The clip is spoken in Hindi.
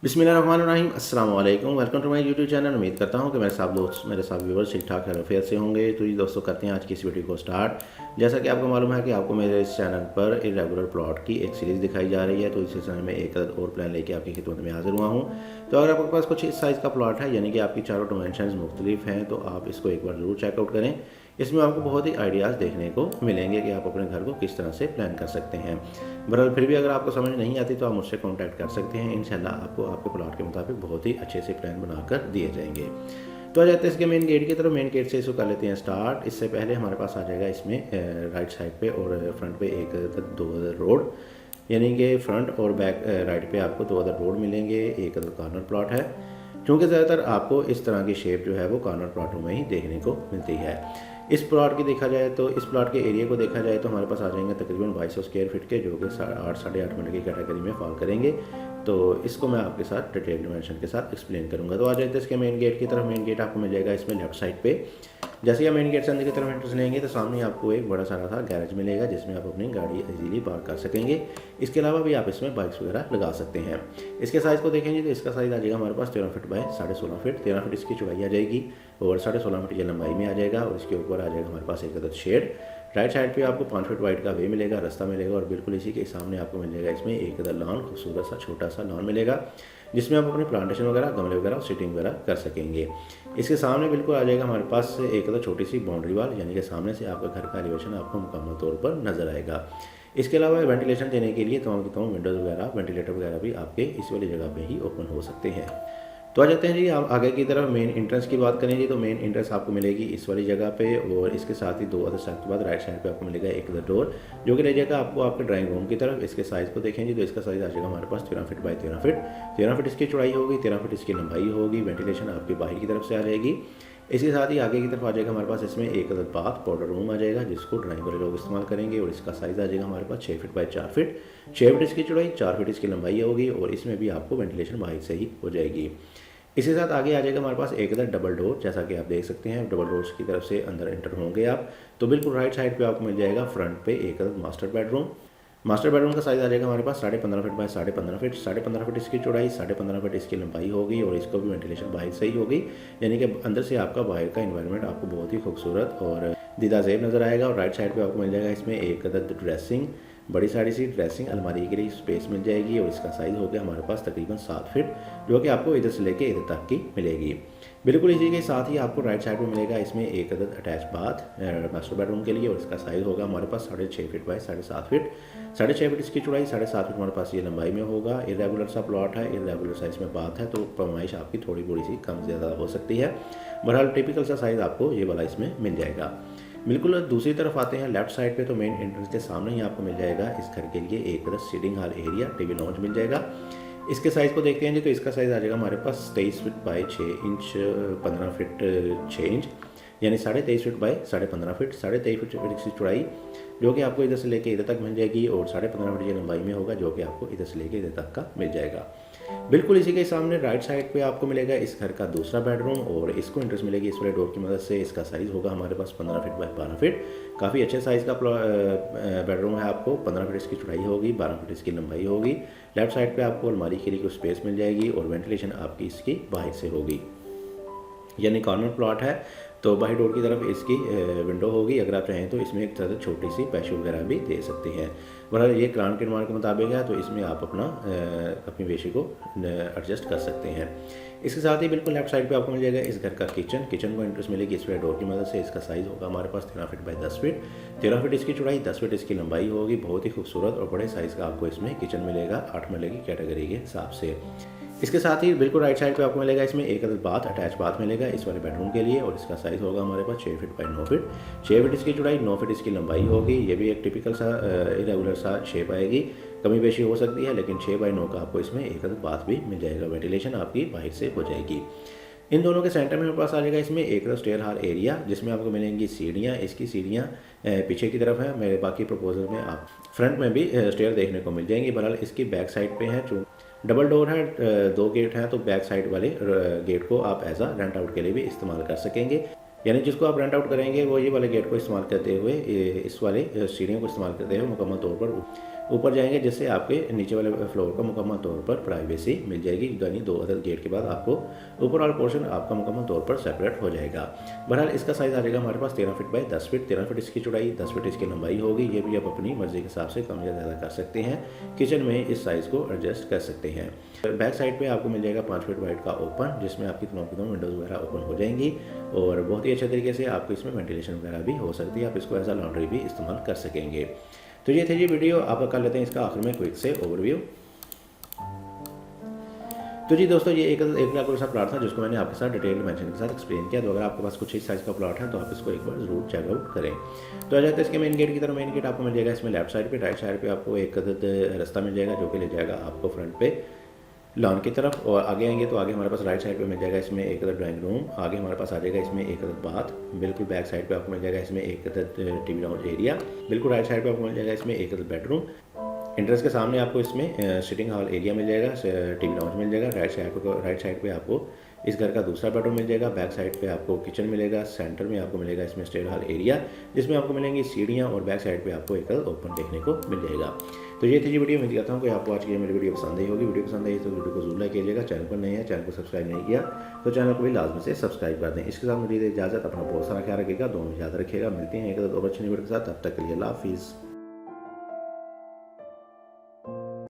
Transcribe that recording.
बिस्मिल्लाहिर्रहमानिर्रहीम अस्सलाम वालेकुम। Welcome to my YouTube channel. उम्मीद करता हूँ कि मेरे साथ व्यूवर्स ठीक ठाक खैरियत से होंगे। तो ये दोस्तों करते हैं आज की इस वीडियो को स्टार्ट। जैसा कि आपको मालूम है कि आपको मेरे इस चैनल पर इरेगुलर प्लॉट की एक सीरीज़ दिखाई जा रही है, तो इस सिलसिले में एक और प्लान लेके आपकी खिदमत में हाजिर हुआ हूँ। तो अगर आपके पास कुछ इस साइज़ का प्लॉट है, यानी कि आपकी चारों डायमेंशंस मुख्तलिफ हैं, तो आप इसको एक बार ज़रूर चेकआउट करें। इसमें आपको बहुत ही आइडियाज़ देखने को मिलेंगे कि आप अपने घर को किस तरह से प्लान कर सकते हैं। बहरहाल फिर भी अगर आपको समझ नहीं आती तो आप मुझसे कांटेक्ट कर सकते हैं। इंशाल्लाह आपको आपके प्लॉट के मुताबिक बहुत ही अच्छे से प्लान बनाकर दिए जाएंगे। तो आ जाते हैं इसके मेन गेट की तरफ। मेन गेट से इसको कर लेते हैं स्टार्ट। इससे पहले हमारे पास आ जाएगा इसमें राइट साइड पे और फ्रंट पे एक दो अदर रोड, यानी कि फ्रंट और बैक राइट पे आपको दो अदर रोड मिलेंगे। एक अदर कॉर्नर प्लॉट है, क्योंकि ज़्यादातर आपको इस तरह की शेप जो है वो कॉर्नर प्लॉटों में ही देखने को मिलती है। इस प्लॉट की देखा जाए तो इस प्लॉट के एरिया को देखा जाए तो हमारे पास आ जाएंगे तकरीबन 2200 स्क्वायर फीट के, जो कि 8 साढ़े 8 मिनट की कैटेगरी में फॉल करेंगे। तो इसको मैं आपके साथ डिटेल डिमेंशन के साथ एक्सप्लेन करूंगा। तो आ जाते हैं इसके मेन गेट की तरफ। मेन गेट आपको मिल जाएगा इसमें लेफ्ट साइड पे। जैसे ही आप मेन गेट से अंदर की तरफ एंट्रेंस लेंगे तो सामने आपको एक बड़ा सारा सा गैरेज मिलेगा, जिसमें आप अपनी गाड़ी इजीली पार्क कर सकेंगे। इसके अलावा भी आप इसमें बाइक्स वगैरह लगा सकते हैं। इसके साइज़ को देखेंगे तो इसका साइज़ आ जाएगा हमारे पास 13 फीट बाय 16.5 फीट। 13 फीट इसकी चौड़ाई आ जाएगी और 16.5 फीट ये लंबाई में आ जाएगा। और इसके ऊपर आ जाएगा हमारे पास एक अदद शेड। राइट साइड पे आपको 5 फीट वाइड का वे मिलेगा, रास्ता मिलेगा। और बिल्कुल इसी के सामने आपको मिल जाएगा इसमें एक अदद लॉन, खूबसूरत सा छोटा सा लॉन मिलेगा, जिसमें आप अपने प्लांटेशन वगैरह, गमले वगैरह और सिटिंग वगैरह कर सकेंगे। इसके सामने बिल्कुल आ जाएगा हमारे पास एक अदद छोटी सी बाउंड्री वाल, यानी कि सामने से आपका घर का एलिवेशन आपको मुकम्मल तौर पर नजर आएगा। इसके अलावा वेंटिलेशन देने के लिए तमाम की तमाम विंडोज़ वगैरह, वेंटिलेटर वगैरह भी आपके इस वाली जगह पे ही ओपन हो सकते हैं। तो आ जाते हैं जी आप आगे की तरफ। मेन एंट्रेंस की बात करें जी, तो मेन एंट्रेंस आपको मिलेगी इस वाली जगह पे। और इसके साथ ही दो अदर साइड के बाद राइट साइड पे आपको मिलेगा एक अदर डोर, जो कि रह जाएगा आपको आपके ड्राइंग रूम की तरफ। इसके साइज़ को देखें जी, तो इसका साइज़ आ जाएगा हमारे पास 13 फीट बाई 13 फीट। 13 फीट इसकी चौड़ाई होगी, 13 फीट इसकी लंबाई होगी। वेंटिलेशन आपकी बाहर की तरफ से आ जाएगी। इसके साथ ही आगे की तरफ आ जाएगा हमारे पास इसमें एक अदर बाथ पाउडर रूम आ जाएगा, जिसको ड्राइंग वाले लोग इस्तेमाल करेंगे। और इसका साइज़ आ जाएगा हमारे पास 6 फीट बाई 4 फीट। 6 फीट इसकी चौड़ाई, 4 फीट इसकी लंबाई होगी। और इसमें भी आपको वेंटिलेशन बाहर से ही हो जाएगी। इसके साथ आगे आ जाएगा हमारे पास एक अदर डबल डोर, जैसा कि आप देख सकते हैं। डबल डोर्स की तरफ से अंदर एंटर होंगे आप, तो बिल्कुल राइट साइड पे आपको मिल जाएगा फ्रंट पे एक other master bedroom. Master bedroom का साइज़ आ जाएगा हमारे पास 15.5 फीट बाय 15.5 फीट। 15.5 फीट इसकी चौड़ाई, 15.5 फीट इसकी लंबाई होगी। और इसको भी वेंटिलेशन बाहर से ही होगी, यानी कि अंदर से आपका बाहर का इन्वायरमेंट आपको बहुत ही खूबसूरत और दीदार नज़र आएगा। और राइट साइड पे आपको मिल जाएगा इसमें एक अदद ड्रेसिंग, बड़ी सारी सी ड्रेसिंग अलमारी के लिए स्पेस मिल जाएगी। और इसका साइज़ हो गया हमारे पास तकरीबन 7 फीट, जो कि आपको इधर से लेके इधर तक की मिलेगी। बिल्कुल इसी के साथ ही आपको राइट साइड में मिलेगा इसमें एक अदद अटैच बाथ मास्टर बेडरूम के लिए। और इसका साइज़ होगा हमारे पास 6.5 फीट बाय 7.5 फीट। 6.5 फीट इसकी चौड़ाई, 7.5 फीट हमारे पास ये लंबाई में होगा। इरेगुलर सा प्लॉट है, इरेगुलर साइज़ में बात है, तो पैमाइश आपकी थोड़ी बड़ी सी कम ज़्यादा हो सकती है। बहरहाल टिपिकल सा साइज़ आपको ये वाला इसमें मिल जाएगा। बिल्कुल दूसरी तरफ आते हैं लेफ्ट साइड पे, तो मेन एंट्रेंस के सामने ही आपको मिल जाएगा इस घर के लिए एक तरफ seating hall area, TV lounge मिल जाएगा। इसके साइज़ को देखते हैं जी, तो इसका साइज़ आ जाएगा हमारे पास 23 feet by 6 inch, 15 feet 6 inch, यानी 23.5 फीट बाई 15.5 फीट। 23.5 फीट की चौड़ाई, जो कि आपको इधर से लेके इधर तक मिल जाएगी। और 15.5 फीट की लंबाई में होगा, जो कि आपको इधर से लेके इधर तक का मिल जाएगा। बिल्कुल इसी के सामने राइट साइड पे आपको मिलेगा इस घर का दूसरा बेडरूम। और इसको इंट्रेंस मिलेगी इस वाले डोर की मदद से। इसका साइज़ होगा हमारे पास 15 फीट बाय 12 फीट। काफ़ी अच्छे साइज़ का बेडरूम है आपको। 15 फीट इसकी चौड़ाई होगी, 12 फीट इसकी लंबाई होगी। लेफ्ट साइड पे आपको अलमारी के लिए कुछ स्पेस मिल जाएगी। और वेंटिलेशन आपकी इसकी बाहर से होगी, यानी कॉर्नर प्लॉट है, तो बाहर डोर की तरफ इसकी विंडो होगी। अगर आप चाहें तो इसमें एक ज़्यादा छोटी सी पैशो वगैरह भी दे सकते हैं। बहरहाल ये क्राउन के निर्माण के मुताबिक है, तो इसमें आप अपनी वेशी को एडजस्ट कर सकते हैं। इसके साथ ही बिल्कुल लेफ्ट साइड पे आपको मिल जाएगा इस घर का किचन। किचन को इंट्रेंस मिलेगी इस वाले डोर की मदद से। इसका साइज़ होगा हमारे पास 13 फीट बाई 10 फीट। 13 फीट इसकी चौड़ाई, 10 फीट इसकी लंबाई होगी। बहुत ही खूबसूरत और बड़े साइज़ का आपको इसमें किचन मिलेगा 8 मरले की कैटेगरी के हिसाब से। इसके साथ ही बिल्कुल राइट साइड पे आपको मिलेगा इसमें एक अदद बाथ, अटैच बाथ मिलेगा इस वाले बेडरूम के लिए। और इसका साइज़ होगा हमारे पास 6 फीट बाई 9 फीट। 6 फीट इसकी चौड़ाई, 9 फीट इसकी लंबाई होगी। ये भी एक टिपिकल सा इरेगुलर सा शेप आएगी, कमी बेशी हो सकती है, लेकिन 6 बाई 9 का आपको इसमें एक अदद बाथ भी मिल जाएगा। वेंटिलेशन आपकी बाहर से हो जाएगी। इन दोनों के सेंटर में मेरे पास आ जाएगा इसमें एक स्टेयर हॉल एरिया, जिसमें आपको मिलेंगी सीढ़ियाँ। इसकी सीढ़ियाँ पीछे की तरफ है। मेरे बाकी प्रपोजल में आप फ्रंट में भी स्टेयर देखने को मिल जाएंगी। बहरहाल इसकी बैक साइड पे है, डबल डोर है, 2 गेट हैं, तो बैक साइड वाले गेट को आप एज अ रेंट आउट के लिए भी इस्तेमाल कर सकेंगे। यानी जिसको आप रेंट आउट करेंगे वो ये वाले गेट को इस्तेमाल करते हुए, इस वाले सीढ़ियों को इस्तेमाल करते हुए मुकम्मल तौर पर ऊपर जाएंगे, जिससे आपके नीचे वाले फ्लोर को मुकम्मल तौर पर प्राइवेसी मिल जाएगी, यानी 2 अदद गेट के बाद आपको ऊपर वाला पोर्शन आपका मुकम्मल तौर पर सेपरेट हो जाएगा। बहरहाल इसका साइज़ आ जाएगा हमारे पास 13 फीट बाई 10 फीट, 13 फीट इसकी चौड़ाई, 10 फीट इसकी लंबाई होगी। ये भी आप अपनी मर्ज़ी के हिसाब से कम या ज़्यादा कर सकते हैं, किचन में इस साइज़ को एडजस्ट कर सकते हैं। बैक साइड पे आपको मिल जाएगा 5 फीट वाइड का ओपन, जिसमें आपकी तमाम विंडोज़ वगैरह ओपन हो जाएंगी और बहुत ही अच्छे तरीके से आपको इसमें वेंटिलेशन वगैरह भी हो सकती है। आप इसको एज अ लॉन्ड्री भी इस्तेमाल कर सकेंगे। तो ये थी जी वीडियो, आप कर लेते हैं इसका आखिर में क्विक से ओवरव्यू। तो जी दोस्तों, ये एक लाख सा प्लॉट था जिसको मैंने आपके साथ डिटेल मेंशन के साथ एक्सप्लेन किया। तो अगर आपके पास कुछ इस साइज़ का प्लॉट है तो आप इसको एक बार ज़रूर चेकआउट करें। तो आ जाते हैं इसके मेन गेट की तरफ। मेन गेट आपको मिल जाएगा इसमें लेफ्ट साइड पे, राइट साइड पे आपको एक रास्ता मिल जाएगा जो कि ले जाएगा आपको फ्रंट पे लॉन की तरफ। और आगे आएंगे तो आगे हमारे पास राइट साइड पे मिल जाएगा इसमें एक अदद ड्राइंग रूम, आगे हमारे पास आ जाएगा इसमें एक अदद बाथ, बिल्कुल बैक साइड पे आपको मिल जाएगा इसमें एक अदद टीवी लाउंज एरिया, बिल्कुल राइट साइड पे आपको मिल जाएगा इसमें एक अदद बेडरूम। एंट्रेंस के सामने आपको इसमें सिटिंग हॉल एरिया मिल जाएगा, टीवी लाउंज मिल जाएगा। राइट साइड पे आपको इस घर का दूसरा बेडरूम मिल जाएगा। बैक साइड पे आपको किचन मिलेगा। सेंटर में आपको मिलेगा इसमें स्टेयर हॉल एरिया, जिसमें आपको मिलेंगी सीढ़ियाँ और बैक साइड पे आपको एक ओपन देखने को मिल जाएगा। तो ये थी जी वीडियो। उम्मीद करता हूँ कि आपको आज की मेरी वीडियो पसंद आई होगी। वीडियो पसंद आई तो वीडियो को जरूर लाइक कीजिएगा। चैनल पर नए हैं, चैनल को सब्सक्राइब नहीं किया तो चैनल को भी लाजमी से सब्सक्राइब कर दें। इसके साथ मुझे इजाज़त, अपना बहुत सारा ख्याल रखिएगा, दोनों याद रखिएगा। मिलते हैं एक और अच्छी वीडियो के साथ, तब तक के लिए अल्लाह हाफिज़।